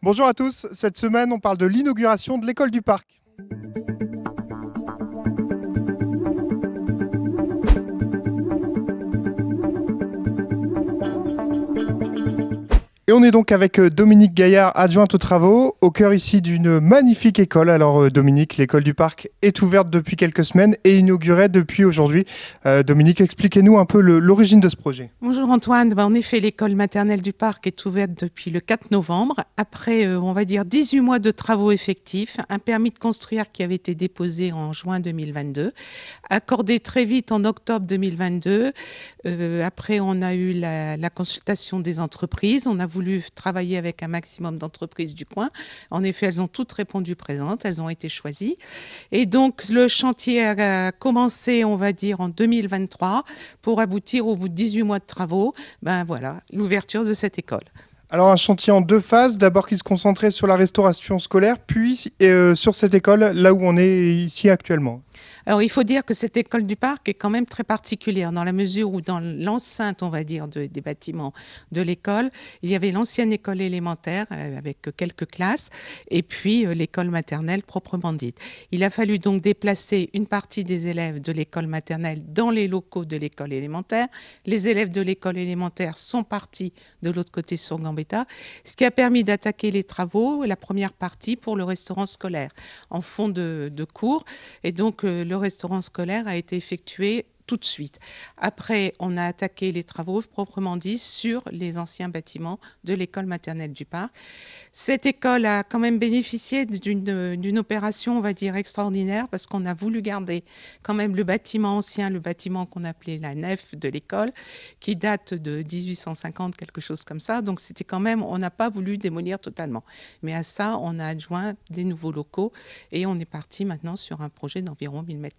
Bonjour à tous, cette semaine on parle de l'inauguration de l'école du parc. Et on est donc avec Dominique Gaillard, adjointe aux travaux, au cœur ici d'une magnifique école. Alors Dominique, l'école du parc est ouverte depuis quelques semaines et inaugurée depuis aujourd'hui. Dominique, expliquez-nous un peu l'origine de ce projet. Bonjour Antoine, en effet l'école maternelle du parc est ouverte depuis le 4 novembre, après on va dire 18 mois de travaux effectifs, un permis de construire qui avait été déposé en juin 2022, accordé très vite en octobre 2022. Après on a eu la consultation des entreprises, on a voulu travailler avec un maximum d'entreprises du coin. En effet, elles ont toutes répondu présentes, elles ont été choisies. Et donc, le chantier a commencé, on va dire, en 2023 pour aboutir au bout de 18 mois de travaux, l'ouverture de cette école. Alors un chantier en deux phases, d'abord qui se concentrait sur la restauration scolaire, puis sur cette école, là où on est ici actuellement. Alors, il faut dire que cette école du parc est quand même très particulière dans la mesure où dans l'enceinte, on va dire, des bâtiments de l'école, il y avait l'ancienne école élémentaire avec quelques classes et puis l'école maternelle proprement dite. Il a fallu donc déplacer une partie des élèves de l'école maternelle dans les locaux de l'école élémentaire. Les élèves de l'école élémentaire sont partis de l'autre côté sur Gambetta, ce qui a permis d'attaquer les travaux, la première partie pour le restaurant scolaire en fond de cours. Et donc, le restaurant scolaire a été effectué tout de suite. Après, on a attaqué les travaux proprement dit sur les anciens bâtiments de l'école maternelle du parc. Cette école a quand même bénéficié d'une opération, on va dire, extraordinaire parce qu'on a voulu garder quand même le bâtiment ancien, le bâtiment qu'on appelait la nef de l'école, qui date de 1850, quelque chose comme ça. Donc c'était quand même, on n'a pas voulu démolir totalement. Mais à ça, on a adjoint des nouveaux locaux et on est parti maintenant sur un projet d'environ 1000 m².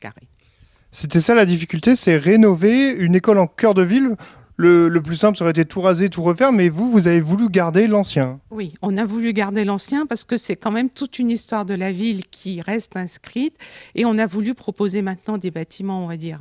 C'était ça la difficulté, c'est rénover une école en cœur de ville. Le plus simple, ça aurait été tout raser, tout refaire, mais vous avez voulu garder l'ancien. Oui, on a voulu garder l'ancien parce que c'est quand même toute une histoire de la ville qui reste inscrite et on a voulu proposer maintenant des bâtiments, on va dire,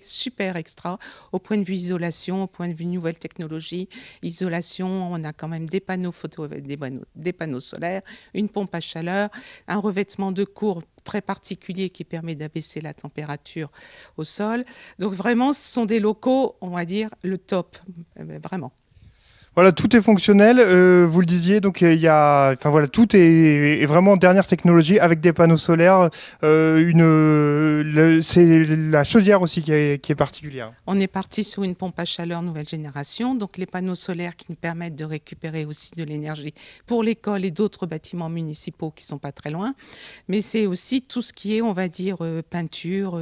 super extra au point de vue isolation, au point de vue nouvelle technologie, isolation, on a quand même des panneaux photo, des panneaux solaires, une pompe à chaleur, un revêtement de cours très particulier qui permet d'abaisser la température au sol. Donc vraiment, ce sont des locaux, on va dire, le top, vraiment. Voilà, tout est fonctionnel, vous le disiez, donc il y a, enfin voilà, tout est vraiment dernière technologie avec des panneaux solaires. C'est la chaudière aussi qui est particulière. On est parti sur une pompe à chaleur nouvelle génération, donc les panneaux solaires qui nous permettent de récupérer aussi de l'énergie pour l'école et d'autres bâtiments municipaux qui sont pas très loin. Mais c'est aussi tout ce qui est, on va dire, peinture,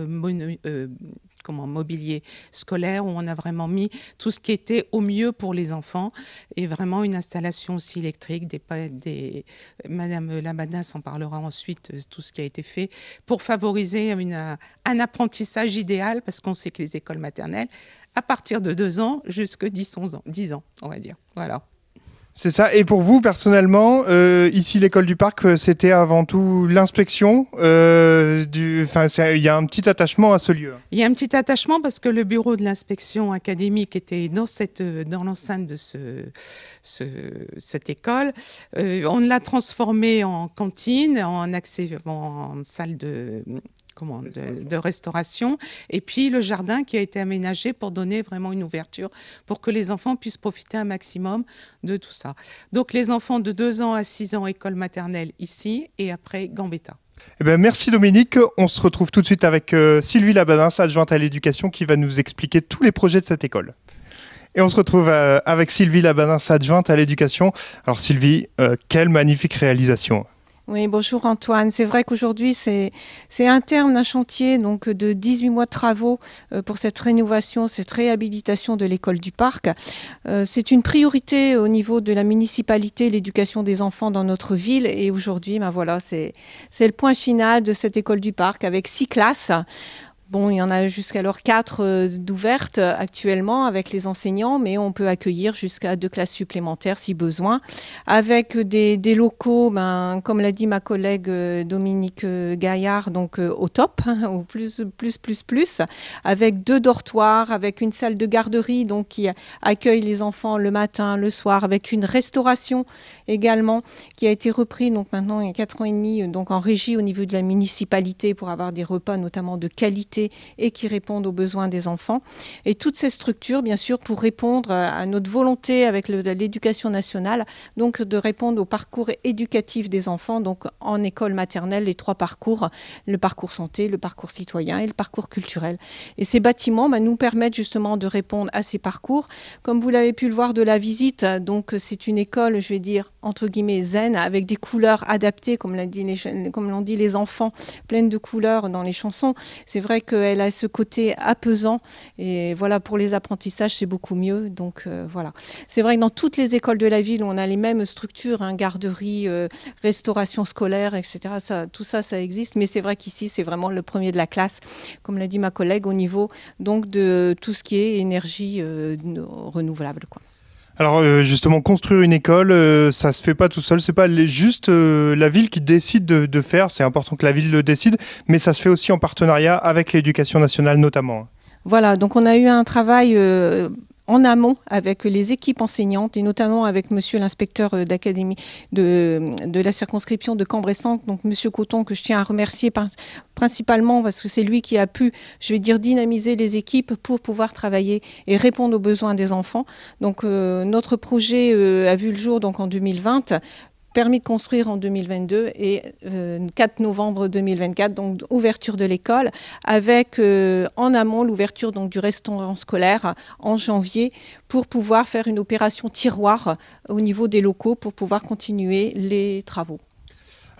mobilier scolaire, où on a vraiment mis tout ce qui était au mieux pour les enfants et vraiment une installation aussi électrique. Madame Labadas en parlera ensuite, tout ce qui a été fait pour favoriser un apprentissage idéal parce qu'on sait que les écoles maternelles, à partir de 2 ans jusqu'à 10 ans, on va dire. Voilà. C'est ça. Et pour vous, personnellement, ici, l'école du parc, c'était avant tout l'inspection. Il y a un petit attachement à ce lieu. Il y a un petit attachement parce que le bureau de l'inspection académique était dans l'enceinte de cette école. On l'a transformé en cantine, en salle de restauration, et puis le jardin qui a été aménagé pour donner vraiment une ouverture pour que les enfants puissent profiter un maximum de tout ça. Donc les enfants de 2 ans à 6 ans, école maternelle ici, et après Gambetta. Eh bien, merci Dominique. On se retrouve tout de suite avec Sylvie Labadas, adjointe à l'éducation, qui va nous expliquer tous les projets de cette école. Et on se retrouve avec Sylvie Labadas, adjointe à l'éducation. Alors Sylvie, quelle magnifique réalisation! Oui, bonjour Antoine. C'est vrai qu'aujourd'hui, c'est un terme d'un chantier donc, de 18 mois de travaux pour cette rénovation, cette réhabilitation de l'école du parc. C'est une priorité au niveau de la municipalité, l'éducation des enfants dans notre ville. Et aujourd'hui, voilà, c'est le point final de cette école du parc avec 6 classes. Bon, il y en a jusqu'alors 4 d'ouvertes actuellement avec les enseignants, mais on peut accueillir jusqu'à 2 classes supplémentaires si besoin, avec des locaux, comme l'a dit ma collègue Dominique Gaillard, donc au top, au plus, avec 2 dortoirs, avec une salle de garderie donc qui accueille les enfants le matin, le soir, avec une restauration également qui a été reprise donc maintenant il y a 4 ans et demi donc en régie au niveau de la municipalité pour avoir des repas notamment de qualité et qui répondent aux besoins des enfants. Et toutes ces structures, bien sûr, pour répondre à notre volonté avec l'éducation nationale, donc de répondre au parcours éducatif des enfants, donc en école maternelle, les 3 parcours, le parcours santé, le parcours citoyen et le parcours culturel. Et ces bâtiments nous permettent justement de répondre à ces parcours. Comme vous l'avez pu le voir de la visite, donc c'est une école, je vais dire, entre guillemets, zen, avec des couleurs adaptées, comme l'ont dit les enfants, pleines de couleurs dans les chansons. C'est vrai qu'elle a ce côté apaisant et voilà, pour les apprentissages, c'est beaucoup mieux. Donc voilà. C'est vrai que dans toutes les écoles de la ville, on a les mêmes structures, garderie, restauration scolaire, etc. Tout ça existe. Mais c'est vrai qu'ici, c'est vraiment le premier de la classe, comme l'a dit ma collègue, au niveau donc, de tout ce qui est énergie renouvelable, quoi. Alors justement, construire une école, ça se fait pas tout seul. C'est pas juste la ville qui décide de faire. C'est important que la ville le décide, mais ça se fait aussi en partenariat avec l'éducation nationale notamment. Voilà, donc on a eu un travail en amont avec les équipes enseignantes et notamment avec monsieur l'inspecteur d'académie de la circonscription de Cambrai-Centre, donc monsieur Coton, que je tiens à remercier principalement parce que c'est lui qui a pu, je vais dire, dynamiser les équipes pour pouvoir travailler et répondre aux besoins des enfants. Donc notre projet a vu le jour donc en 2020. Permis de construire en 2022 et 4 novembre 2024, donc ouverture de l'école, avec en amont l'ouverture donc du restaurant scolaire en janvier pour pouvoir faire une opération tiroir au niveau des locaux pour pouvoir continuer les travaux.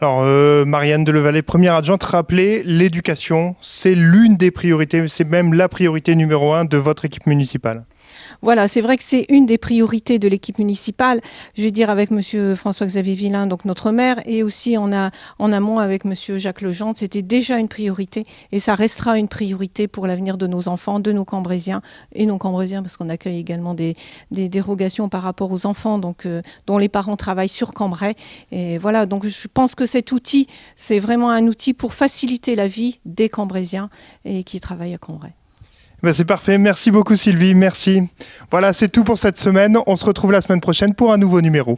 Alors Marianne Delevalle, première adjointe, rappelez, l'éducation, c'est l'une des priorités, c'est même la priorité numéro 1 de votre équipe municipale. Voilà, c'est vrai que c'est une des priorités de l'équipe municipale, je vais dire avec monsieur François-Xavier Villain, donc notre maire, et aussi en amont avec monsieur Jacques Legendre, c'était déjà une priorité et ça restera une priorité pour l'avenir de nos enfants, de nos Cambrésiens et non-Cambrésiens parce qu'on accueille également des dérogations par rapport aux enfants donc, dont les parents travaillent sur Cambrai. Et voilà, donc je pense que cet outil, c'est vraiment un outil pour faciliter la vie des Cambrésiens et qui travaillent à Cambrai. C'est parfait, merci beaucoup Sylvie, merci. Voilà, c'est tout pour cette semaine, on se retrouve la semaine prochaine pour un nouveau numéro.